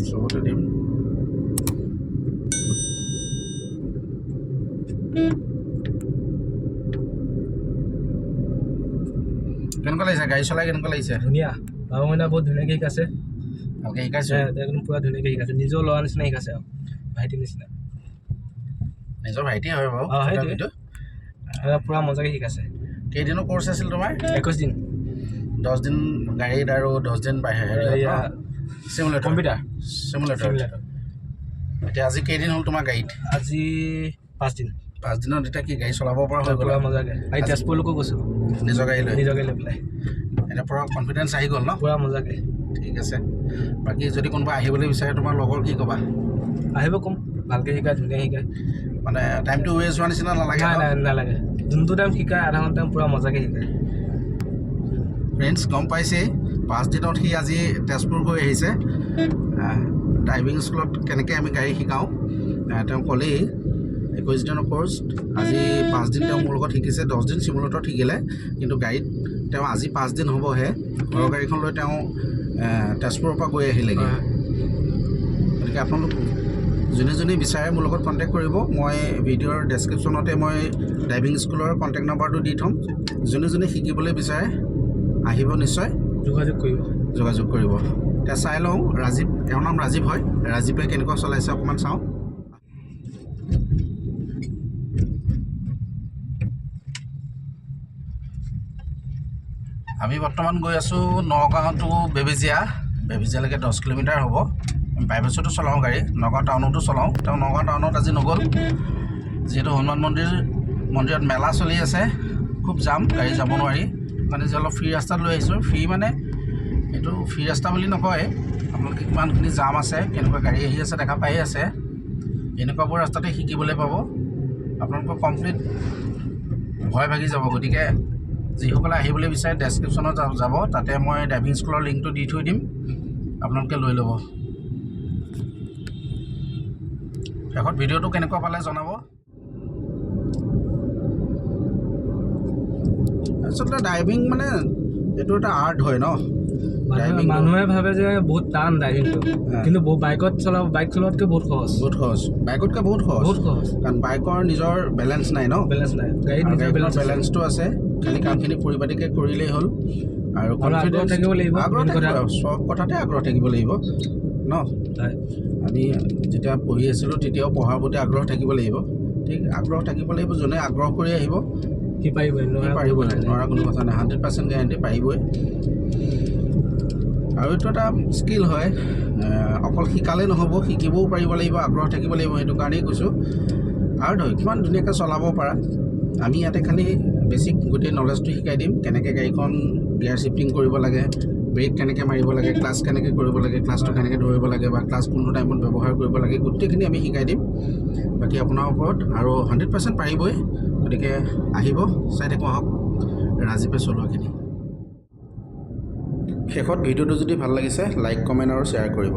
চবতে দিম কেনেকুৱা লাগিছে গাড়ী চলাই কেনেকুৱা লাগিছে ধুনীয়া বাবু মইনা বহুত ধুনীয়াকৈ শিকাইছে ভালকৈ শিকাইছে একদম পুৰা ধুনীয়াকৈ শিকাইছে নিজৰ ল'ৰা নিচিনা শিকাইছে আৰু ভাইটিৰ নিচিনা নিজৰ ভাইটি হয় বাৰু সেইটোৱে পুৰা মজাকৈ শিকাইছে কেইদিনৰ কোৰ্চ আছিল তোমাৰ 21 দিন 10 দিন গাড়ীত আৰু 10 দিন চিমুলেটৰ কম্পিউটাৰ চিমুলেটৰ এতিয়া আজি কেইদিন হ'ল তোমাৰ গাড়ীত আজি 5 দিন 5 দিনত এতিয়া কি গাড়ী চলাব পৰা হৈ গ'ল মজাকৈ আজি তেজপুৰলৈকো গৈছোঁ নিজৰ গাড়ী লৈ পেলাই এতিয়া পুৰা কনফিডেঞ্চ আহি গ'ল ন পুৰা মজাকৈ ঠিক আছে বাকী যদি কোনোবা আহিবলৈ বিচাৰে তোমাৰ লগৰ কি ক'বা আহিব ক'ম ভালকৈ শিকায় ধুনীয়া শিকায় মানে টাইমটো ৱেষ্ট হোৱা নিচিনা নালাগে নালাগে যোনটো টাইম শিকায় আধা ঘণ্টা পুৰা মজাকৈ শিকায় ফ্ৰেণ্ডছ গম পাইছেই 5 দিনত সি আজি তেজপুৰ গৈ আহিছে ড্ৰাইভিং স্কুলত কেনেকৈ আমি গাড়ী শিকাওঁ তেওঁ ক'লেই 21 দিনৰ কোৰ্চ আজি 5 দিন তেওঁ মোৰ লগত শিকিছে 10 দিন চিমুলেটৰত শিকিলে কিন্তু গাড়ীত তেওঁ আজি 5 দিন হ'বহে ঘৰৰ গাড়ীখন লৈ তেওঁ তেজপুৰৰ পৰা গৈ আহিলেগৈ গতিকে আপোনালোক যোনে বিচাৰে মোৰ লগত কণ্টেক্ট কৰিব মই ভিডিঅ'ৰ ডেছক্ৰিপশ্যনতে মই ড্ৰাইভিং স্কুলৰ কণ্টেক্ট নাম্বাৰটো দি থ'ম যোনে শিকিবলৈ বিচাৰে আহিব নিশ্চয় যোগাযোগ কৰিব এতিয়া চাই লওঁ ৰাজীৱ এওঁৰ নাম ৰাজীৱ হয় ৰাজীৱে কেনেকুৱা চলাইছে অকণমান চাওঁ আমি বৰ্তমান গৈ আছোঁ নগাঁও টু বেবেজীয়ালৈকে 10 কিলোমিটাৰ হ'ব আমি প্ৰাইভেটতো চলাওঁ গাড়ী নগাঁও টাউনতো চলাওঁ তেওঁ নগাঁও টাউনত আজি নগ'ল যিহেতু হনুমান মন্দিৰত মেলা চলি আছে খুব জাম গাড়ী যাব নোৱাৰি মানে যে অলপ ফ্ৰী ৰাস্তাত লৈ আহিছোঁ ফ্ৰী মানে এইটো ফ্ৰী ৰাস্তা বুলি নকয় আপোনালোকে কিমানখিনি জাম আছে কেনেকুৱা গাড়ী আহি আছে দেখা পাই আছে এনেকুৱাবোৰ ৰাস্তাতে শিকিবলৈ পাব আপোনালোকৰ কমপ্লিট ভয় ভাগি যাব গতিকে যিসকলে আহিবলৈ বিচাৰে ডেছক্ৰিপশ্যনত যাব তাতে মই ড্ৰাইভিং স্কুলৰ লিংকটো দি থৈ দিম আপোনালোকে লৈ ল'ব শেষত ভিডিঅ'টো কেনেকুৱা পালে জনাব আচলতে ড্ৰাইভিং মানে এইটো এটা আৰ্ট হয় ন মানুহে ভাবে যে বহুত টান ড্ৰাইভিংটো কিন্তু বাইক চলোৱাতকৈ বহুত সহজ বাইকতকৈ বহুত সহজ কাৰণ বাইকৰ নিজৰ বেলেঞ্চ নাই ন গাড়ীত বেলেঞ্চটো আছে খালি কামখিনি পৰিপাটিকৈ কৰিলেই হ'ল আৰু কনফিডেঞ্চ থাকিব লাগিব চব কথাতে আগ্ৰহ থাকিব লাগিব ন আমি যেতিয়া পঢ়ি আছিলোঁ তেতিয়াও পঢ়াৰ প্ৰতি আগ্ৰহ থাকিব লাগিব ঠিক আগ্ৰহ থাকিব লাগিব যোনে আগ্ৰহ কৰি আহিব সি পাৰিবই নোৱাৰা কোনো কথা নাই 100% গেৰাণ্টি পাৰিবই আৰু এইটো এটা স্কিল হয় অকল শিকালেই নহ'ব শিকিবও পাৰিব লাগিব আগ্ৰহ থাকিব লাগিব সেইটো কাৰণেই কৈছোঁ আৰু কিমান ধুনীয়াকৈ চলাব পাৰা আমি ইয়াতে খালি বেছিক গোটেই নলেজটো শিকাই দিম কেনেকৈ গাড়ীখন গিয়াৰ শ্বিফটিং কৰিব লাগে ব্ৰেক কেনেকৈ মাৰিব লাগে ক্লাছ কেনেকৈ কৰিব লাগে ক্লাছটো কেনেকৈ ধৰিব লাগে বা ক্লাছ কোনটো টাইমত ব্যৱহাৰ কৰিব লাগে গোটেইখিনি আমি শিকাই দিম বাকী আপোনাৰ ওপৰত আৰু 100% পাৰিবই গতিকে আহিব চাই থাকোঁ আহক ৰাজীৱে চলোৱাখিনি শেষত ভিডিঅ'টো যদি ভাল লাগিছে লাইক কমেণ্ট আৰু শ্বেয়াৰ কৰিব